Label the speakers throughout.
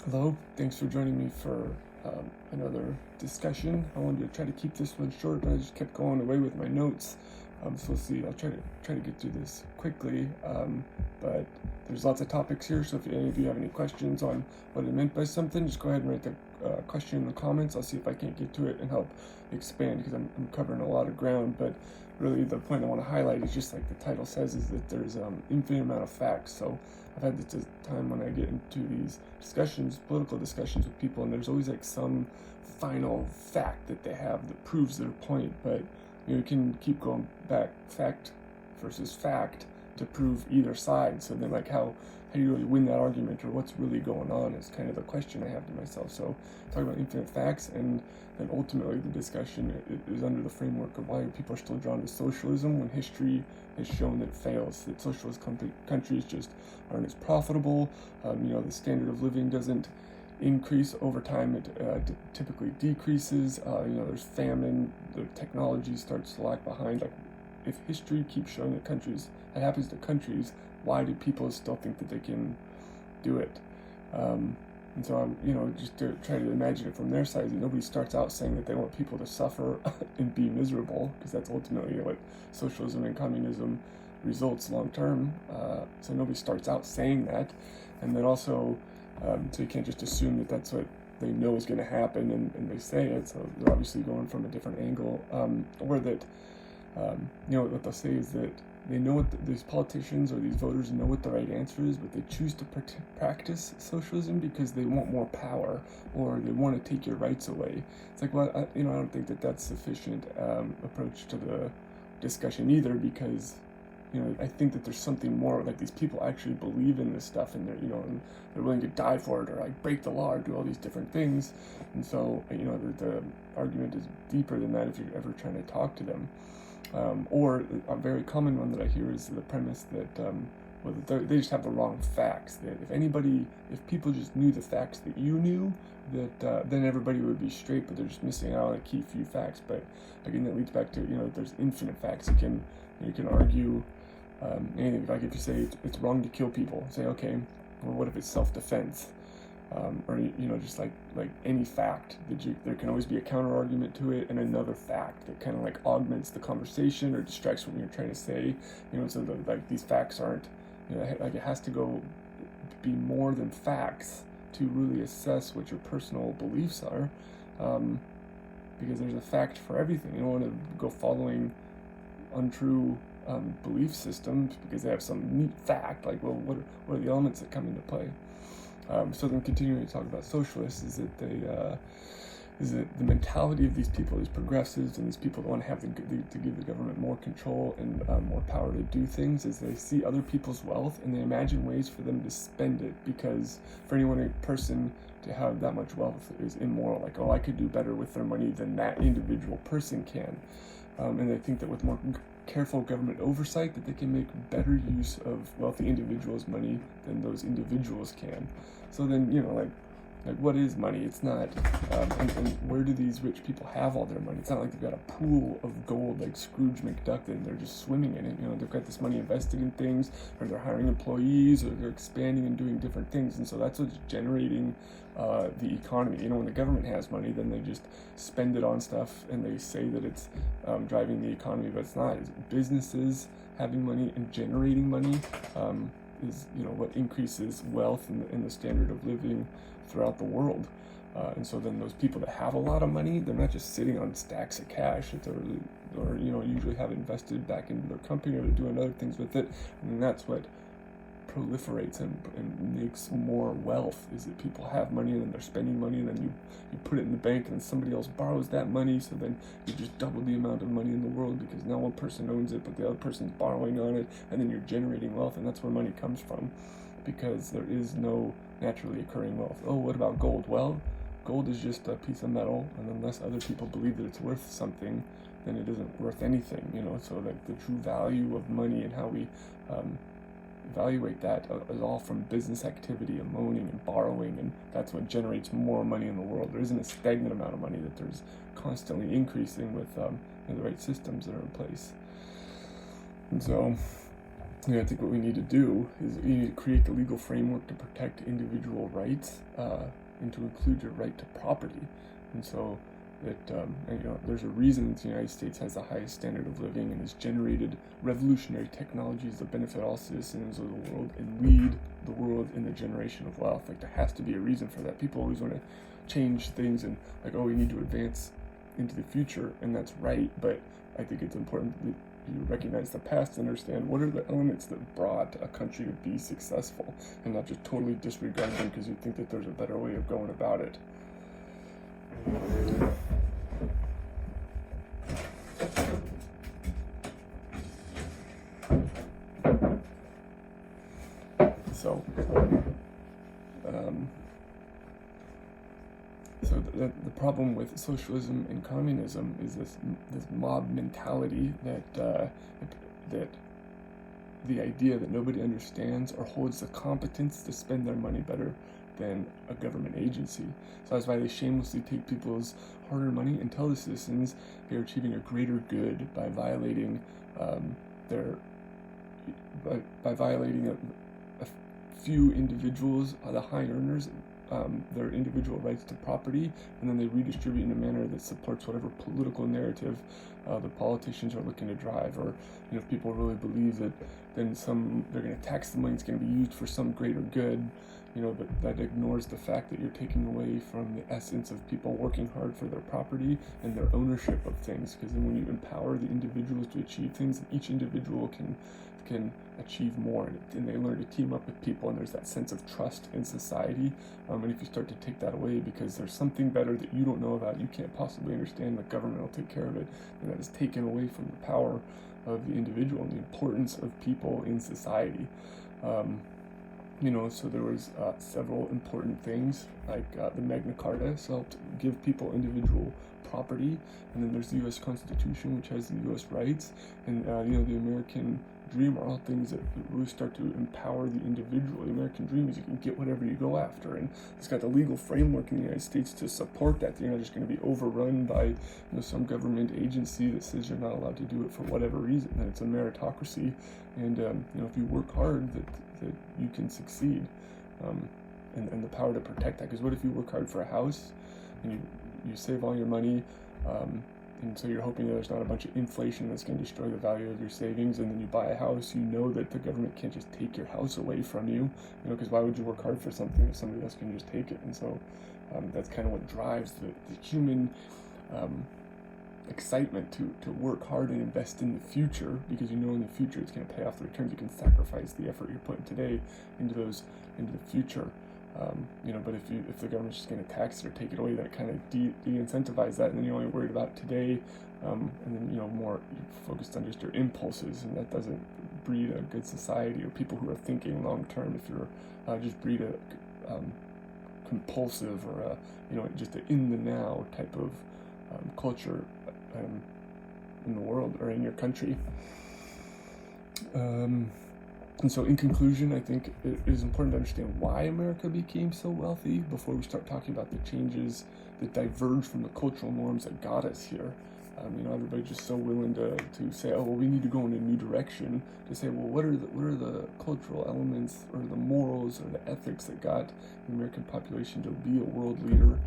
Speaker 1: Hello, thanks for joining me for another discussion. I wanted to try to keep this one short, but I just kept going away with my notes. So we'll see. I'll try to get through this quickly. But there's lots of topics here, so if any of you have any questions on what I meant by something, just go ahead and write the question in the comments. I'll see if I can't get to it and help expand because I'm covering a lot of ground. But really, the point I want to highlight is just like the title says, is that there's infinite amount of facts. So I've had this time when I get into these discussions, political discussions with people, and there's always like some final fact that they have that proves their point. But you can keep going back, fact versus fact, to prove either side. So then, like, how do you really win that argument, or what's really going on, is kind of the question I have to myself. So talking about infinite facts, and then ultimately the discussion is under the framework of why people are still drawn to socialism when history has shown that it fails, that socialist countries just aren't as profitable. The standard of living doesn't increase over time. It typically decreases. There's famine, the technology starts to lag behind. Like, if history keeps showing that happens to countries, why do people still think that they can do it? And so I'm, just to try to imagine it from their side, nobody starts out saying that they want people to suffer and be miserable, because that's ultimately what socialism and communism results long term. So nobody starts out saying that. And then also, so you can't just assume that that's what they know is going to happen, and they say it. So they're obviously going from a different angle. Or that, what they'll say is that they know these politicians or these voters know what the right answer is, but they choose to practice socialism because they want more power, or they want to take your rights away. It's like, well, I don't think that that's sufficient approach to the discussion either, because I think that there's something more, like these people actually believe in this stuff, and and they're willing to die for it, or like break the law, or do all these different things. And so, the argument is deeper than that if you're ever trying to talk to them. Or a very common one that I hear is the premise that they just have the wrong facts. That if people just knew the facts that you knew, that then everybody would be straight, but they're just missing out on a key few facts. But again, that leads back to there's infinite facts. You can argue anything. Like if you say it's wrong to kill people, say, okay, well, what if it's self-defense? Or just like any fact there can always be a counter argument to it, and another fact that kind of like augments the conversation or distracts what you're trying to say. So these facts aren't, like it has to go be more than facts to really assess what your personal beliefs are, because there's a fact for everything. You don't want to go following untrue belief systems because they have some neat fact. Like, well, what are the elements that come into play? So then continuing to talk about socialists is that the mentality of these people, these progressives, and these people that want to have to give the government more control and more power to do things, is they see other people's wealth and they imagine ways for them to spend it, because for a person to have that much wealth is immoral. Like, oh, I could do better with their money than that individual person can. And they think that with more careful government oversight, that they can make better use of wealthy individuals' money than those individuals can. So then, like what is money? It's not, and where do these rich people have all their money? It's not like they've got a pool of gold like Scrooge McDuck and they're just swimming in it. They've got this money invested in things, or they're hiring employees, or they're expanding and doing different things. And so that's what's generating the economy. When the government has money, then they just spend it on stuff and they say that it's driving the economy, but it's not. It's businesses having money and generating money is what increases wealth and the standard of living throughout the world. And so then those people that have a lot of money, they're not just sitting on stacks of cash that or usually have invested back into their company, or they're doing other things with it. And that's what proliferates and makes more wealth, is that people have money and then they're spending money, and then you put it in the bank and then somebody else borrows that money, so then you just double the amount of money in the world, because now one person owns it but the other person's borrowing on it, and then you're generating wealth. And that's where money comes from, because there is no naturally occurring wealth. Oh, what about gold? Well, gold is just a piece of metal, and unless other people believe that it's worth something, then it isn't worth anything. So like the true value of money and how we evaluate that is all from business activity and loaning and borrowing, and that's what generates more money in the world. There isn't a stagnant amount of money, that there's constantly increasing with the right systems that are in place. And so I think what we need to do is we need to create the legal framework to protect individual rights and to include your right to property. And so that there's a reason that the United States has the highest standard of living and has generated revolutionary technologies that benefit all citizens of the world and lead the world in the generation of wealth. Like, there has to be a reason for that. People always want to change things and we need to advance into the future, and that's right, but I think it's important that you recognize the past and understand what are the elements that brought a country to be successful, and not just totally disregard them because you think that there's a better way of going about it. So the problem with socialism and communism is this mob mentality that the idea that nobody understands or holds the competence to spend their money better than a government agency. So that's why they shamelessly take people's hard-earned money and tell the citizens they're achieving a greater good by violating a few individuals, the high earners, their individual rights to property, and then they redistribute in a manner that supports whatever political narrative the politicians are looking to drive. Or if people really believe that, then they're going to tax the money, it's going to be used for some greater good. But that ignores the fact that you're taking away from the essence of people working hard for their property and their ownership of things. Because then when you empower the individuals to achieve things, each individual can achieve more, and they learn to team up with people, and there's that sense of trust in society. And if you start to take that away because there's something better that you don't know about, you can't possibly understand, the government will take care of it, and that is taken away from the power of the individual and the importance of people in society. So there was several important things, like the Magna Carta, so helped give people individual property, and then there's the U.S. Constitution, which has the U.S. rights, and the American dream are all things that really start to empower the individual. The American dream is you can get whatever you go after, and it's got the legal framework in the United States to support that. You're not just going to be overrun by some government agency that says you're not allowed to do it for whatever reason. That it's a meritocracy, and if you work hard, that you can succeed, and the power to protect that. Because what if you work hard for a house and you save all your money, and so you're hoping that there's not a bunch of inflation that's going to destroy the value of your savings, and then you buy a house, that the government can't just take your house away from you, because why would you work hard for something if somebody else can just take it? And so that's kind of what drives the human excitement to work hard and invest in the future, because in the future it's going to pay off the returns. You can sacrifice the effort you're putting today into the future. But if the government's just going to tax it or take it away, that kind of de-incentivize that, and then you're only worried about today, and then more you're focused on just your impulses, and that doesn't breed a good society or people who are thinking long term. If you're just breed a compulsive or just an in the now type of culture in the world or in your country. And so in conclusion, I think it is important to understand why America became so wealthy before we start talking about the changes that diverge from the cultural norms that got us here. Everybody's just so willing to say, oh, well, we need to go in a new direction, to say, well, what are the cultural elements or the morals or the ethics that got the American population to be a world leader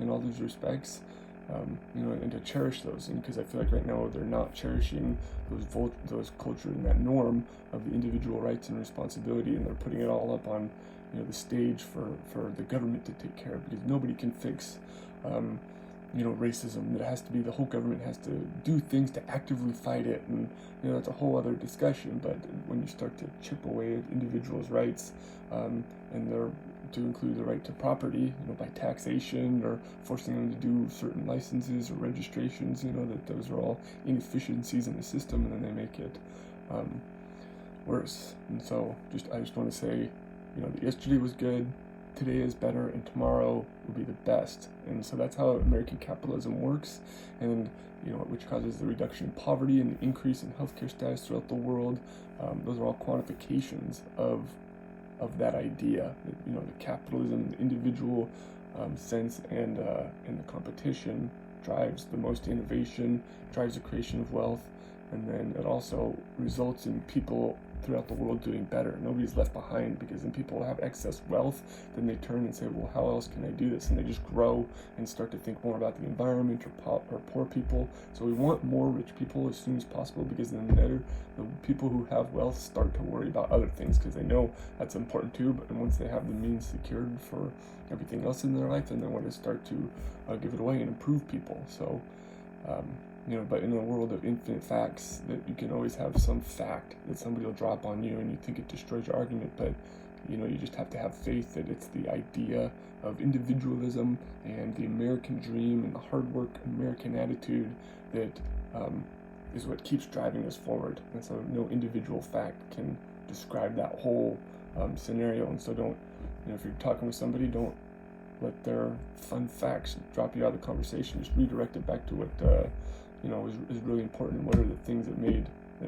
Speaker 1: in all those respects. And to cherish those, and because I feel like right now they're not cherishing those culture and that norm of the individual rights and responsibility, and they're putting it all up on the stage for the government to take care of, because nobody can fix racism. It has to be the whole government has to do things to actively fight it, and that's a whole other discussion. But when you start to chip away at individuals' rights, and they're to include the right to property, by taxation or forcing them to do certain licenses or registrations, that those are all inefficiencies in the system, and then they make it worse. And so I just want to say, that yesterday was good, today is better, and tomorrow will be the best. And so that's how American capitalism works, and which causes the reduction in poverty and the increase in healthcare status throughout the world. Those are all quantifications of that idea, the capitalism, the individual sense, and the competition drives the most innovation, drives the creation of wealth, and then it also results in people throughout the world doing better. Nobody's left behind, because when people have excess wealth, then they turn and say, well, how else can I do this? And they just grow and start to think more about the environment or poor people. So we want more rich people as soon as possible, because then the people who have wealth start to worry about other things, because they know that's important too. But once they have the means secured for everything else in their life, then they want to start to give it away and improve people. So but in a world of infinite facts, that you can always have some fact that somebody will drop on you and you think it destroys your argument, but you just have to have faith that it's the idea of individualism and the American dream and the hard work American attitude that is what keeps driving us forward. And so no individual fact can describe that whole scenario. And so don't, if you're talking with somebody, don't let their fun facts drop you out of the conversation. Just redirect it back to what is really important, and what are the things that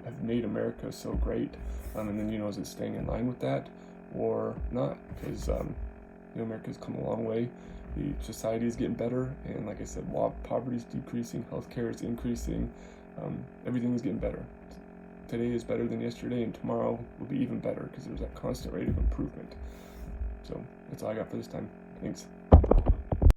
Speaker 1: have made America so great, and then is it staying in line with that or not? Because America's come a long way. The society is getting better, and like I said, poverty is decreasing, healthcare is increasing, everything is getting better. Today is better than yesterday, and tomorrow will be even better, because there's that constant rate of improvement. So that's all I got for this time. Thanks.